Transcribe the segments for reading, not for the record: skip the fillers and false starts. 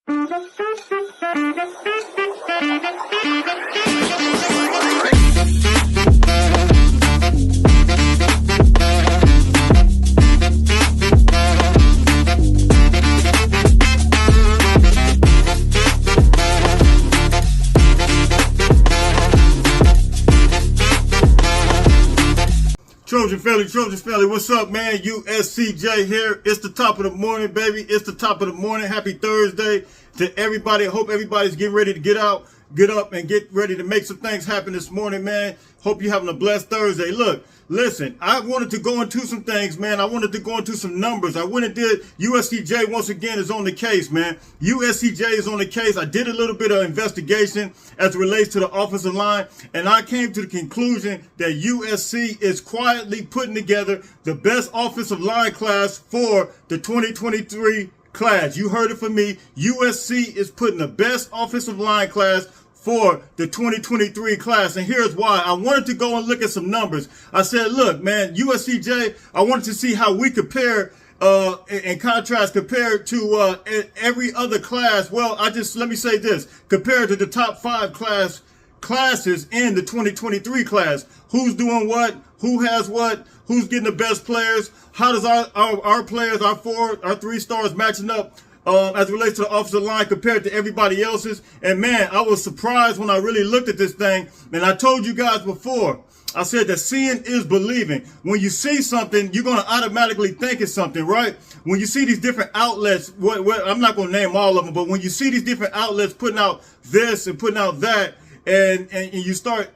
Trojan family, what's up, man? USCJ here. It's the top of the morning, baby. It's the top of the morning. Happy Thursday to everybody. I hope everybody's getting ready to get up, and get ready to make some things happen this morning, man. Hope you're having a blessed Thursday. Look, listen, I wanted to go into some things, man. I wanted to go into some numbers. I went and did USCJ once again is on the case, man. USCJ is on the case. I did a little bit of investigation as it relates to the offensive line, and I came to the conclusion that USC is quietly putting together the best offensive line class for the 2023 class. You heard it from me. USC is putting the best offensive line class for the 2023 class. And here's why. I wanted to go and look at some numbers. I said, look, man, USCJ, I wanted to see how we compare in contrast compared to every other class. Well, let me say this, compared to the top 5 classes in the 2023 class. Who's doing what? Who has what? Who's getting the best players? How does our players, our 3 stars matching up as it relates to the offensive line compared to everybody else's? And man, I was surprised when I really looked at this thing. And I told you guys before, I said that seeing is believing. When you see something, you're going to automatically think it's something, right? When you see these different outlets, I'm not going to name all of them, but when you see these different outlets putting out this and putting out that, and you start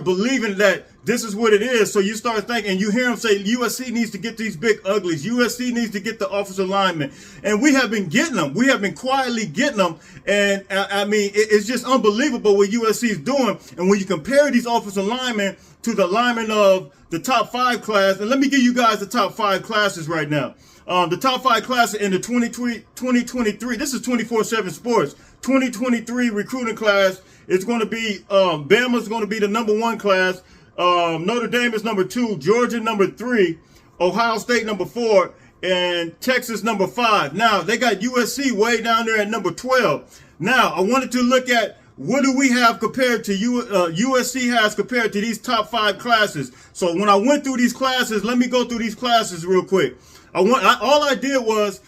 believing that this is what it is. So you start thinking, and you hear them say, USC needs to get these big uglies. USC needs to get the offensive linemen. And we have been getting them. We have been quietly getting them. And I mean, it's just unbelievable what USC is doing. And when you compare these offensive linemen to the linemen of the top 5 class, and let me give you guys the top 5 classes right now. The top 5 classes in the 2023, this is 24/7 Sports, 2023 recruiting class. It's going to be, Bama's going to be the number 1 class. Notre Dame is number 2, Georgia number 3, Ohio State number 4, and Texas number 5. Now, they got USC way down there at number 12. Now, I wanted to look at what do we have compared to USC has compared to these top 5 classes. So when I went through these classes, let me go through these classes real quick. All I did was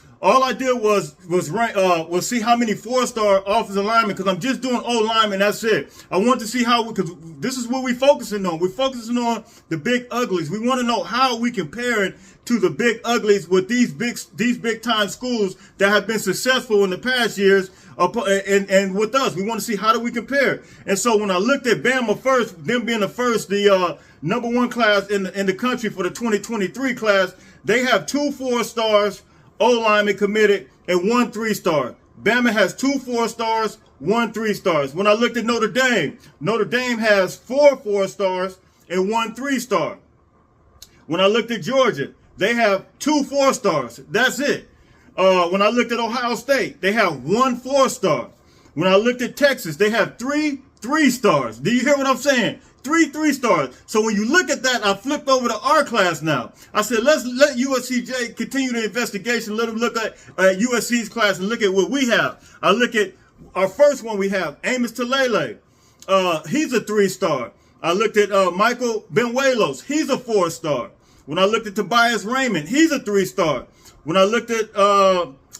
see how many 4-star offensive linemen, because I'm just doing O linemen. That's it. I want to see because this is what we're focusing on. We're focusing on the big uglies. We want to know how we compare it to the big uglies with these big time schools that have been successful in the past years. And with us, we want to see how do we compare. And so when I looked at Bama first, them being the first, the number 1 class in the country for the 2023 class, they have 2 4-stars. O-lineman committed, and 1 3-star. Bama has 2 4-stars, 1 3-stars. When I looked at Notre Dame has 4 4-stars and 1 3-star. When I looked at Georgia, they have 2 4-stars. That's it. When I looked at Ohio State, they have 1 4-star. When I looked at Texas, they have 3 3-stars. Do you hear what I'm saying? 3 3-stars. So when you look at that, I flipped over to our class now. I said, let USCJ continue the investigation. Let them look at USC's class and look at what we have. I look at our first one we have, Amos Talele. He's a 3-star. I looked at Michael Benuelos. He's a 4-star. When I looked at Tobias Raymond, he's a 3-star. When I looked at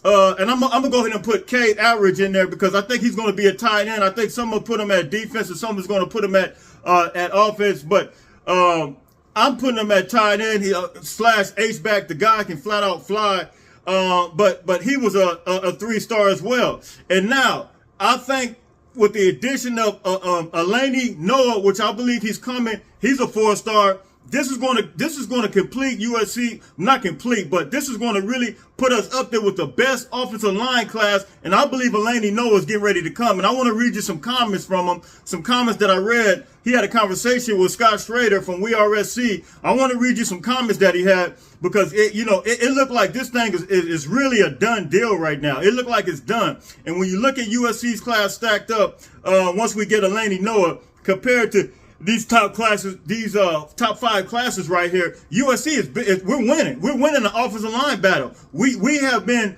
and I'm going to go ahead and put Cade Outridge in there because I think he's going to be a tight end. I think someone put him at defense and someone's going to put him at offense. But I'm putting him at tight end. He slash H-back. The guy can flat out fly. But he was a 3-star as well. And now I think with the addition of Eleni Noah, which I believe he's coming, he's a 4-star. This is going to complete USC, not complete, but this is going to really put us up there with the best offensive line class. And I believe Eleni Noah is getting ready to come. And I want to read you some comments from him, some comments that I read. He had a conversation with Scott Schrader from USC. I want to read you some comments that he had because it looked like this thing is really a done deal right now. It looked like it's done. And when you look at USC's class stacked up, once we get Eleni Noah compared to these top classes, these top 5 classes right here, USC we're winning. We're winning the offensive line battle. We have been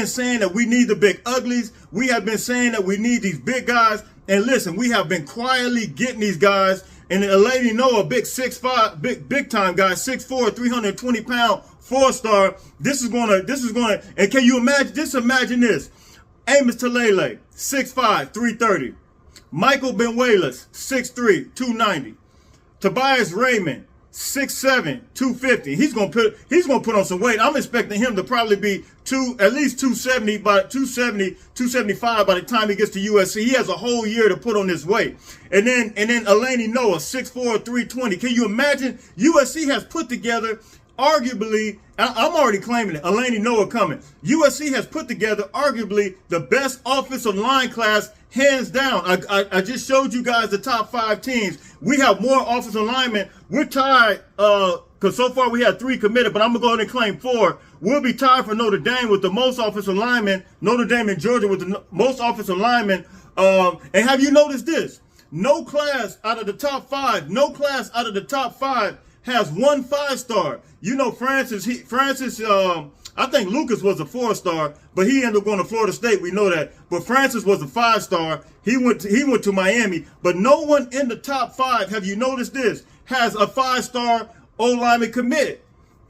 saying that we need the big uglies. We have been saying that we need these big guys. And listen, we have been quietly getting these guys. And a lady Noah, big 6'5", big time guy, 6'4", 320-pound 4-star. This is gonna. And can you imagine? Just imagine this: Amos Talele, 6'5", 330. Michael Benuelas, 6'3", 290. Tobias Raymond, 6'7", 250. He's gonna put on some weight. I'm expecting him to probably be at least 270 by 275 by the time he gets to USC. He has a whole year to put on this weight. And then Eleni Noah, 6'4", 320. Can you imagine? USC has put together arguably, I'm already claiming it, Eleni Noah coming. USC has put together arguably the best offensive line class, hands down. I just showed you guys the top 5 teams. We have more offensive linemen. We're tied, because so far we had 3 committed, but I'm going to go ahead and claim 4. We'll be tied for Notre Dame with the most offensive linemen, Notre Dame and Georgia with the most offensive linemen. And have you noticed this? No class out of the top 5, has 1 5-star. You know, Francis, I think Lucas was a 4-star, but he ended up going to Florida State. We know that. But Francis was a 5-star. He went to Miami. But no one in the top 5, have you noticed this, has a 5-star O-lineman committed.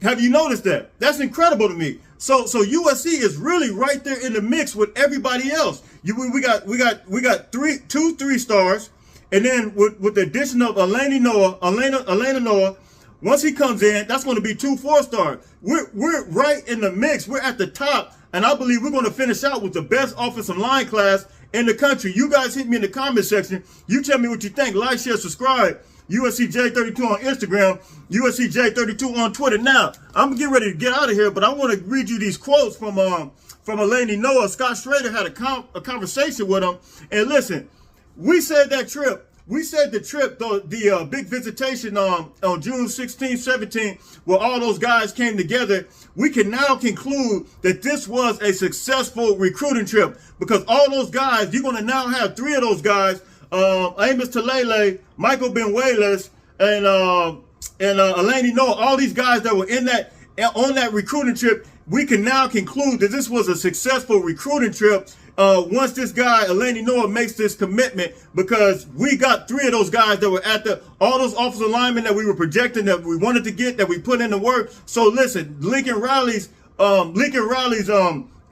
Have you noticed that? That's incredible to me. So USC is really right there in the mix with everybody else. We got 2 3-stars, and then with the addition of Elena Noah. Once he comes in, that's going to be 2 4-stars. We're right in the mix. We're at the top, and I believe we're going to finish out with the best offensive line class in the country. You guys hit me in the comment section. You tell me what you think. Like, share, subscribe. USCJ32 on Instagram, USCJ32 on Twitter. Now, I'm getting ready to get out of here, but I want to read you these quotes from Eleni Noah. Scott Schrader had a conversation with him, and listen, we said the trip, the big visitation on June 16, 17, where all those guys came together, we can now conclude that this was a successful recruiting trip, because all those guys, you're going to now have 3 of those guys, Amos Talele, Michael Benuelas, and Eleni Noah, all these guys that were on that recruiting trip. We can now conclude that this was a successful recruiting trip once this guy, Eleni Noah, makes this commitment, because we got 3 of those guys that were all those offensive linemen that we were projecting, that we wanted to get, that we put in the work. So listen, Lincoln Riley's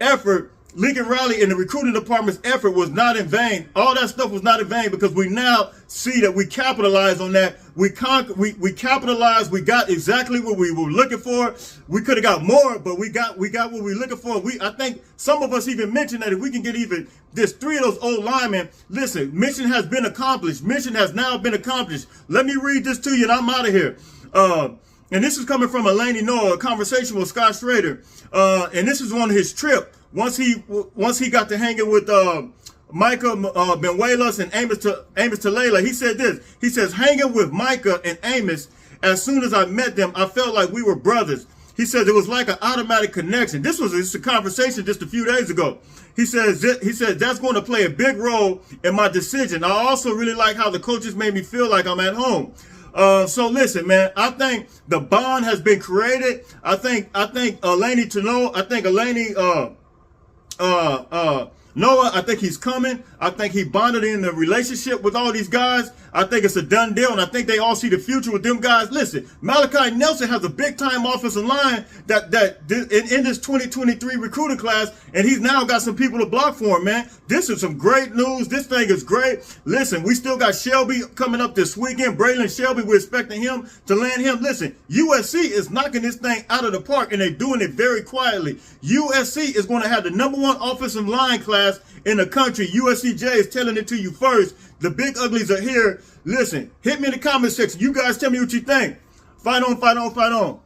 effort, Lincoln Riley and the recruiting department's effort was not in vain. All that stuff was not in vain, because we now see that we capitalized on that. We capitalized. We got exactly what we were looking for. We could have got more, but we got what we were looking for. I think some of us even mentioned that if we can get even this 3 of those old linemen, listen, mission has been accomplished. Mission has now been accomplished. Let me read this to you, and I'm out of here. And this is coming from Eleni Noah, a conversation with Scott Schrader. And this is on his trip. Once he got to hanging with Micah Benuelas and Amos Talele, he said this. He says, hanging with Micah and Amos, as soon as I met them, I felt like we were brothers. He says it was like an automatic connection. This was a conversation just a few days ago. He says that's going to play a big role in my decision. I also really like how the coaches made me feel like I'm at home. So listen, man, I think the bond has been created. I think Eleni Noah, I think he's coming. I think he bonded in the relationship with all these guys. I think it's a done deal, and I think they all see the future with them guys. Listen, Malachi Nelson has a big-time offensive line that in this 2023 recruiting class, and he's now got some people to block for him, man. This is some great news. This thing is great. Listen, we still got Shelby coming up this weekend. Braylon Shelby, we're expecting him to land him. Listen, USC is knocking this thing out of the park, and they're doing it very quietly. USC is going to have the #1 offensive line class in the country. USCJ is telling it to you first. The big uglies are here. Listen, hit me in the comment section. You guys tell me what you think. Fight on, fight on, fight on.